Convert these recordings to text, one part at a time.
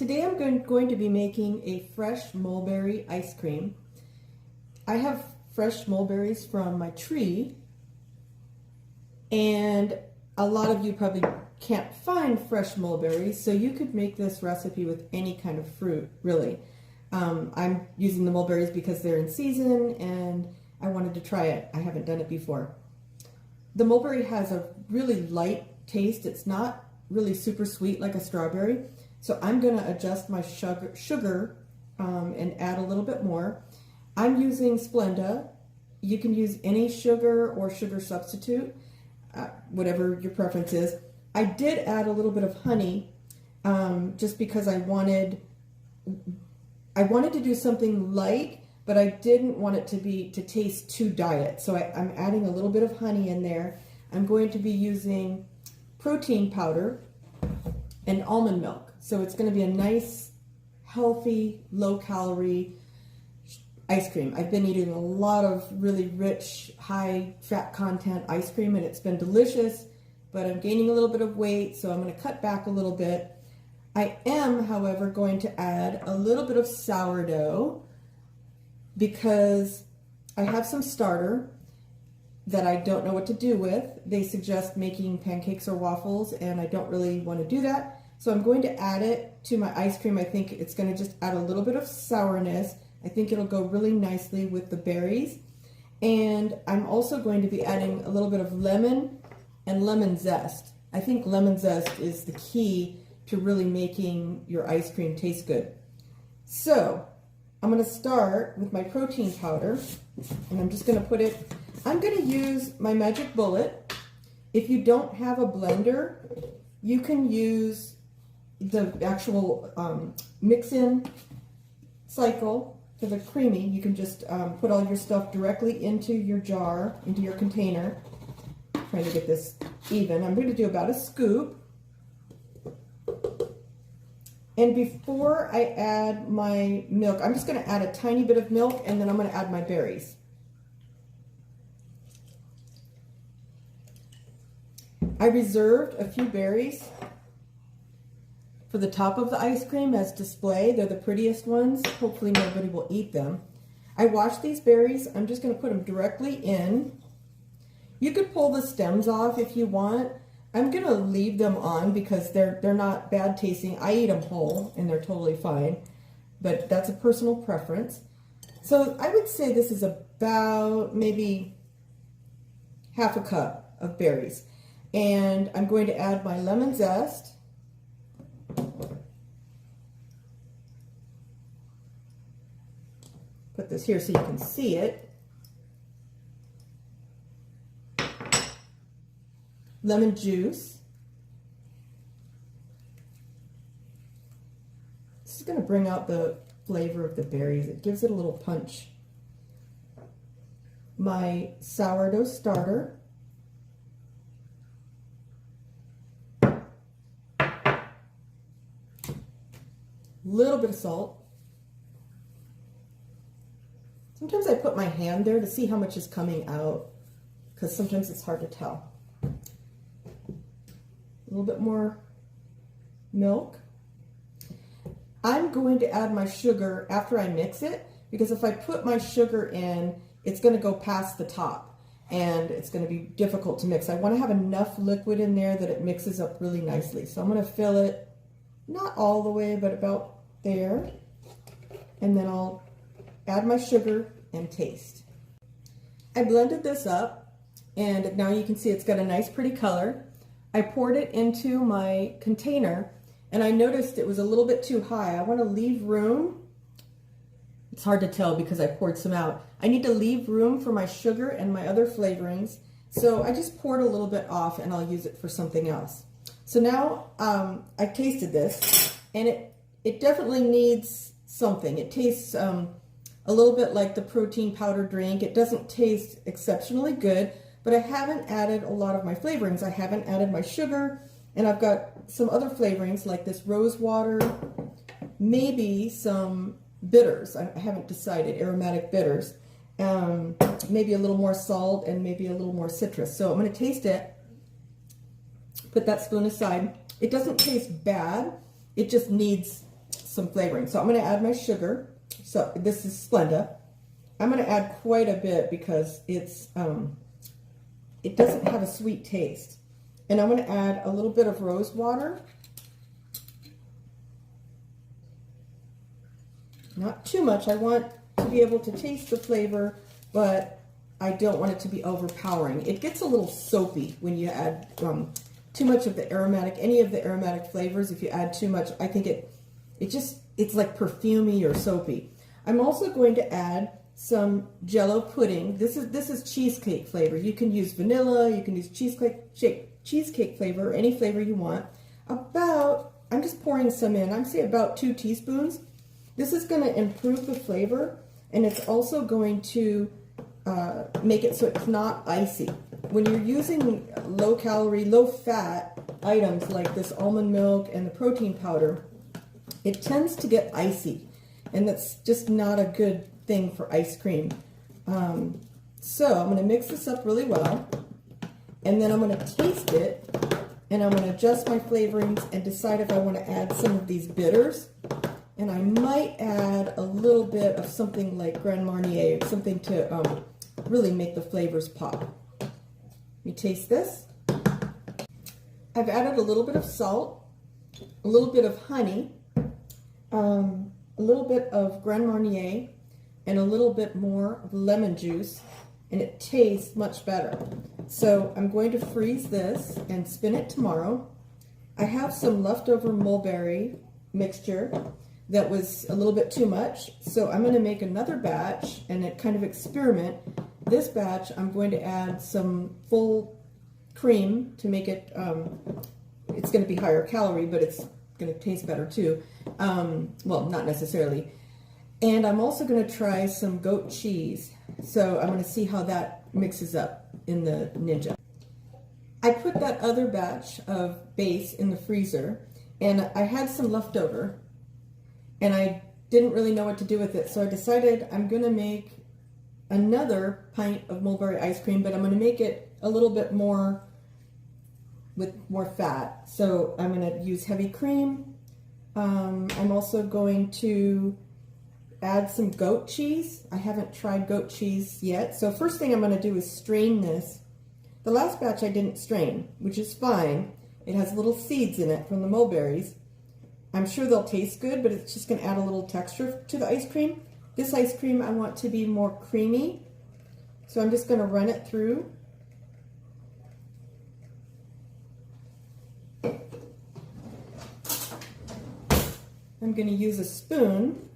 Today I'm going to be making a fresh mulberry ice cream. I have fresh mulberries from my tree, and a lot of you probably can't find fresh mulberries, so you could make this recipe with any kind of fruit, really. I'm using the mulberries because they're in season and I wanted to try it. I haven't done it before. The mulberry has a really light taste. It's not really super sweet like a strawberry. So I'm going to adjust my sugar and add a little bit more. I'm using Splenda. You can use any sugar or sugar substitute, whatever your preference is. I did add a little bit of honey just because I wanted to do something light, but I didn't want it to taste too diet. So I'm adding a little bit of honey in there. I'm going to be using protein powder and almond milk. So it's going to be a nice, healthy, low-calorie ice cream. I've been eating a lot of really rich, high-fat content ice cream, and it's been delicious, but I'm gaining a little bit of weight, so I'm going to cut back a little bit. I am, however, going to add a little bit of sourdough because I have some starter that I don't know what to do with. They suggest making pancakes or waffles, and I don't really want to do that. So I'm going to add it to my ice cream. I think it's going to just add a little bit of sourness. I think it'll go really nicely with the berries. And I'm also going to be adding a little bit of lemon and lemon zest. I think lemon zest is the key to really making your ice cream taste good. So I'm going to start with my protein powder, and I'm just going to put it, I'm going to use my Magic Bullet. If you don't have a blender, you can use the actual mix-in cycle for the creamy. You can just put all your stuff directly into your jar, into your container. I'm trying to get this even. I'm going to do about a scoop. And before I add my milk, I'm just going to add a tiny bit of milk, and then I'm going to add my berries. I reserved a few berries for the top of the ice cream as display. They're the prettiest ones. Hopefully nobody will eat them. I washed these berries. I'm just going to put them directly in. You could pull the stems off if you want. I'm going to leave them on because they're not bad tasting. I eat them whole and they're totally fine, but that's a personal preference. So I would say this is about maybe half a cup of berries. And I'm going to add my lemon zest. Put this here so you can see it. Lemon juice. This is going to bring out the flavor of the berries. It gives it a little punch. My sourdough starter. Little bit of salt. Sometimes I put my hand there to see how much is coming out because sometimes it's hard to tell. A little bit more milk. I'm going to add my sugar after I mix it because if I put my sugar in, it's going to go past the top and it's going to be difficult to mix. I want to have enough liquid in there that it mixes up really nicely. So I'm going to fill it, not all the way, but about there. And then I'll add my sugar and taste. I blended this up and now you can see it's got a nice pretty color. I poured it into my container and I noticed it was a little bit too high. I want to leave room. It's hard to tell because I poured some out. I need to leave room for my sugar and my other flavorings. So I just poured a little bit off and I'll use it for something else. So now I tasted this and it definitely needs something. It tastes a little bit like the protein powder drink. It doesn't taste exceptionally good, but I haven't added a lot of my flavorings. I haven't added my sugar, and I've got some other flavorings like this rose water, maybe some bitters. I haven't decided, aromatic bitters, maybe a little more salt and maybe a little more citrus. So I'm going to taste it, put that spoon aside. It doesn't taste bad. It just needs some flavoring. So I'm going to add my sugar. So this is Splenda. I'm going to add quite a bit because it's it doesn't have a sweet taste. And I'm going to add a little bit of rose water. Not too much. I want to be able to taste the flavor, but I don't want it to be overpowering. It gets a little soapy when you add too much of the aromatic, any of the aromatic flavors. If you add too much, I think it's like perfumey or soapy. I'm also going to add some Jell-O pudding. This is cheesecake flavor. You can use vanilla, you can use cheesecake flavor, any flavor you want. I'm just pouring some in. I'd say about 2 teaspoons. This is going to improve the flavor, and it's also going to make it so it's not icy. When you're using low calorie, low fat items like this almond milk and the protein powder, it tends to get icy, and that's just not a good thing for ice cream. So I'm going to mix this up really well, and then I'm going to taste it, and I'm going to adjust my flavorings and decide if I want to add some of these bitters. And I might add a little bit of something like Grand Marnier, something to really make the flavors pop. Let me taste this. I've added a little bit of salt, a little bit of honey, a little bit of Grand Marnier, and a little bit more of lemon juice, and it tastes much better. So I'm going to freeze this and spin it tomorrow. I have some leftover mulberry mixture that was a little bit too much, so I'm going to make another batch and kind of experiment. This batch, I'm going to add some full cream to make it, it's going to be higher calorie, but it's going to taste better too. Well, not necessarily. And I'm also going to try some goat cheese. So I'm going to see how that mixes up in the Ninja. I put that other batch of base in the freezer, and I had some leftover, and I didn't really know what to do with it. So I decided I'm going to make another pint of mulberry ice cream, but I'm going to make it a little bit more with more fat. So I'm going to use heavy cream. I'm also going to add some goat cheese. I haven't tried goat cheese yet. So first thing I'm going to do is strain this. The last batch I didn't strain, which is fine. It has little seeds in it from the mulberries. I'm sure they'll taste good, but it's just going to add a little texture to the ice cream. This ice cream I want to be more creamy, so I'm just going to run it through. I'm going to use a spoon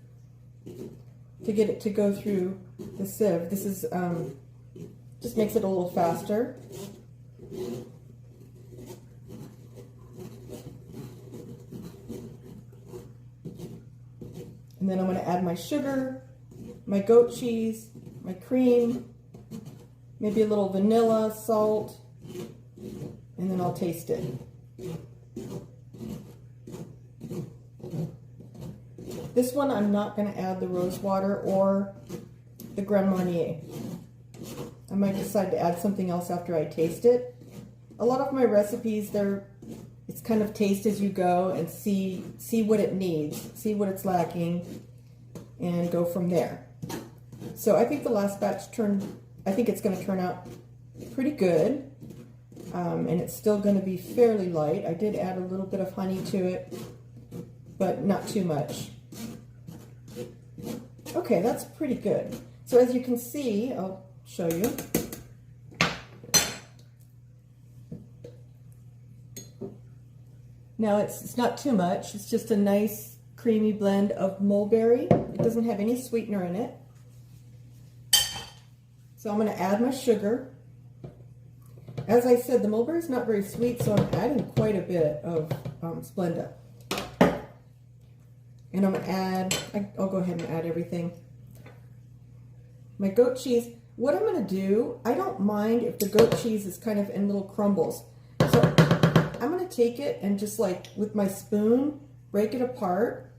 to get it to go through the sieve. This is just makes it a little faster. And then I'm going to add my sugar, my goat cheese, my cream, maybe a little vanilla, salt, and then I'll taste it. This one I'm not going to add the rose water or the Grand Marnier. I might decide to add something else after I taste it. A lot of my recipes, it's kind of taste as you go and see what it needs, see what it's lacking, and go from there. So I think the last batch I think it's going to turn out pretty good, and it's still going to be fairly light. I did add a little bit of honey to it, but not too much. Okay, that's pretty good. So as you can see, I'll show you. Now it's not too much. It's just a nice creamy blend of mulberry. It doesn't have any sweetener in it. So I'm going to add my sugar. As I said, the mulberry is not very sweet, so I'm adding quite a bit of Splenda. And I'm going to add, I'll go ahead and add everything. My goat cheese. What I'm going to do, I don't mind if the goat cheese is kind of in little crumbles. So I'm going to take it and just like with my spoon, break it apart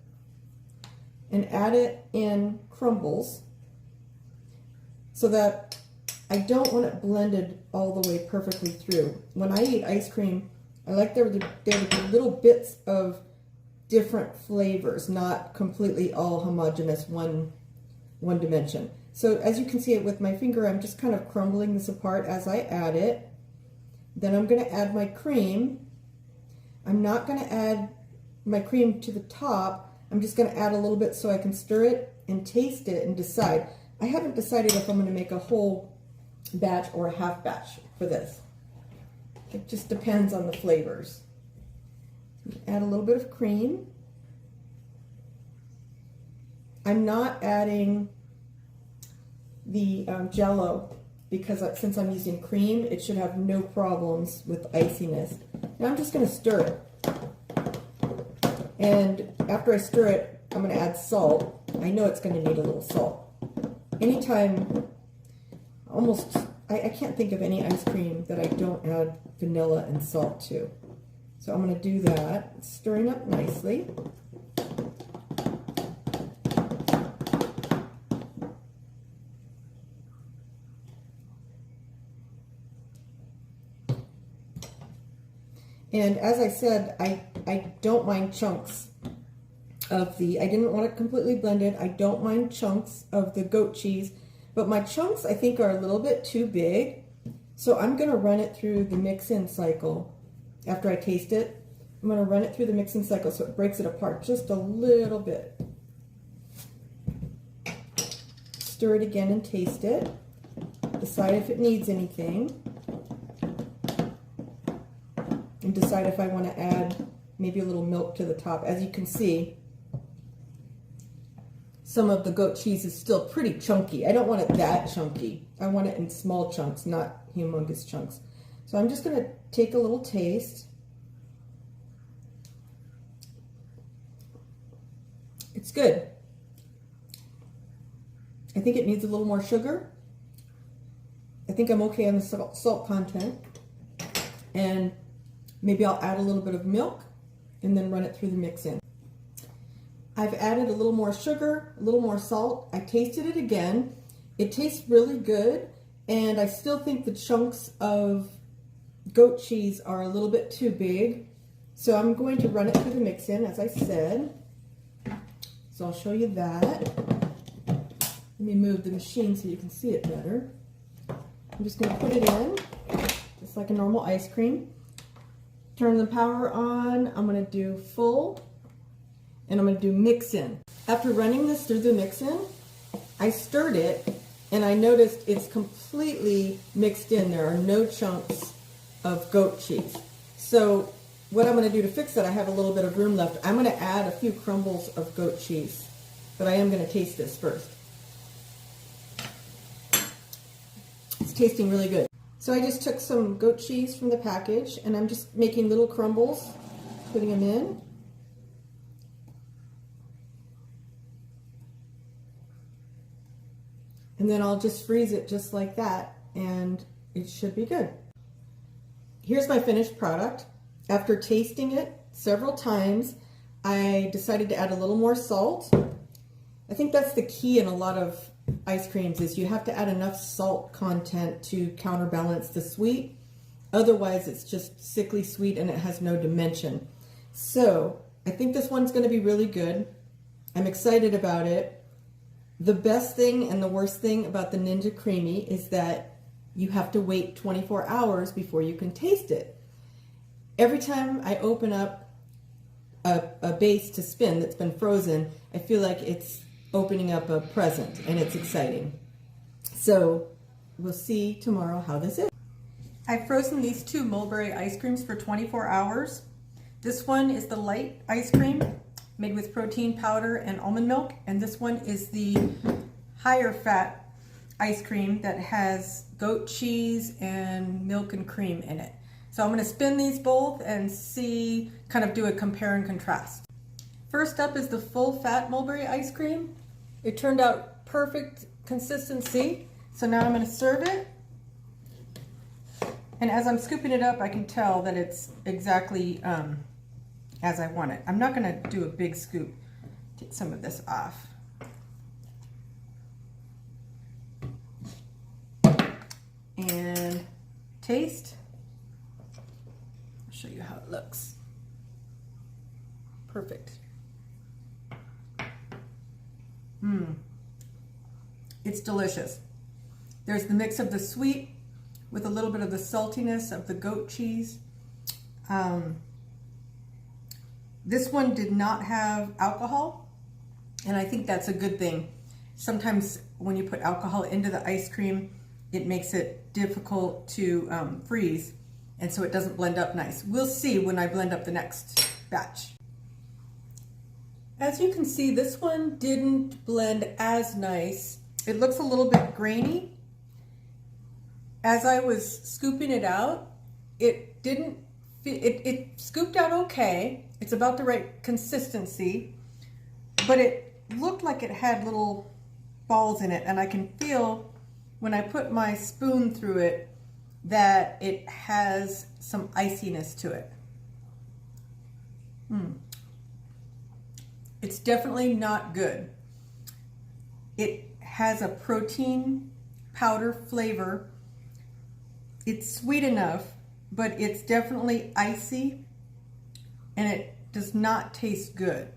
and add it in crumbles so that I don't want it blended all the way perfectly through. When I eat ice cream, I like there to be little bits of different flavors, not completely all homogeneous one dimension. So as you can see it with my finger, I'm just kind of crumbling this apart as I add it. Then I'm going to add my cream. I'm not going to add my cream to the top. I'm just going to add a little bit so I can stir it and taste it and decide. I haven't decided if I'm going to make a whole batch or a half batch for this. It just depends on the flavors. Add a little bit of cream. I'm not adding the Jell-O because since I'm using cream, it should have no problems with iciness. Now I'm just going to stir it. And after I stir it, I'm going to add salt. I know it's going to need a little salt. Anytime, I can't think of any ice cream that I don't add vanilla and salt to. So I'm going to do that. It's stirring up nicely. And as I said, I don't mind chunks of I didn't want it completely blended. I don't mind chunks of the goat cheese, but my chunks I think are a little bit too big. So I'm going to run it through the mix-in cycle after I taste it. I'm going to run it through the mix-in cycle so it breaks it apart just a little bit. Stir it again and taste it. Decide if it needs anything. And decide if I want to add maybe a little milk to the top. As you can see, some of the goat cheese is still pretty chunky. I don't want it that chunky. I want it in small chunks, not humongous chunks. So I'm just going to take a little taste. It's good. I think it needs a little more sugar. I think I'm okay on the salt content. And maybe I'll add a little bit of milk and then run it through the mix-in. I've added a little more sugar, a little more salt. I tasted it again. It tastes really good, and I still think the chunks of goat cheese are a little bit too big. So I'm going to run it through the mix-in, as I said. So I'll show you that. Let me move the machine so you can see it better. I'm just going to put it in, just like a normal ice cream. Turn the power on. I'm going to do full, and I'm going to do mix-in. After running this through the mix-in, I stirred it, and I noticed it's completely mixed in. There are no chunks of goat cheese. So what I'm going to do to fix it, I have a little bit of room left. I'm going to add a few crumbles of goat cheese, but I am going to taste this first. It's tasting really good. So I just took some goat cheese from the package, and I'm just making little crumbles, putting them in. And then I'll just freeze it just like that, and it should be good. Here's my finished product. After tasting it several times, I decided to add a little more salt. I think that's the key in a lot of ice creams is you have to add enough salt content to counterbalance the sweet. Otherwise, it's just sickly sweet and it has no dimension. So I think this one's going to be really good. I'm excited about it. The best thing and the worst thing about the Ninja CREAMi is that you have to wait 24 hours before you can taste it. Every time I open up a base to spin that's been frozen, I feel like it's opening up a present, and it's exciting. So we'll see tomorrow how this is. I've frozen these two Mulberry ice creams for 24 hours. This one is the light ice cream made with protein powder and almond milk, and this one is the higher fat ice cream that has goat cheese and milk and cream in it. So I'm going to spin these both and see, kind of do a compare and contrast. First up is the full fat Mulberry ice cream. It turned out perfect consistency. So now I'm going to serve it. And as I'm scooping it up, I can tell that it's exactly as I want it. I'm not going to do a big scoop. Take some of this off. And taste. I'll show you how it looks. Perfect. It's delicious. There's the mix of the sweet with a little bit of the saltiness of the goat cheese. This one did not have alcohol, and I think that's a good thing. Sometimes when you put alcohol into the ice cream, it makes it difficult to freeze, and so it doesn't blend up nice. We'll see when I blend up the next batch. As you can see, this one didn't blend as nice. It looks a little bit grainy. As I was scooping it out, it didn't, it scooped out okay. It's about the right consistency, but it looked like it had little balls in it, and I can feel when I put my spoon through it that it has some iciness to it. It's definitely not good. It has a protein powder flavor. It's sweet enough, but it's definitely icy, and it does not taste good.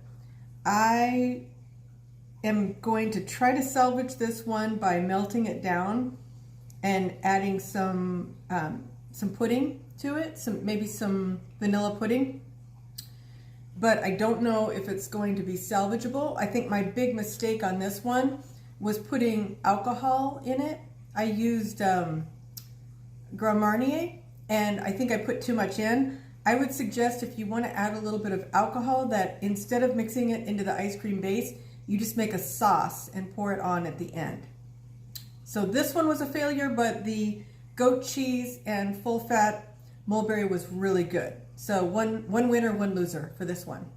I am going to try to salvage this one by melting it down and adding some pudding to it, maybe some vanilla pudding. But I don't know if it's going to be salvageable. I think my big mistake on this one was putting alcohol in it. I used Grand Marnier, and I think I put too much in. I would suggest, if you want to add a little bit of alcohol, that instead of mixing it into the ice cream base, you just make a sauce and pour it on at the end. So this one was a failure, but the goat cheese and full fat mulberry was really good. So one winner, one loser for this one.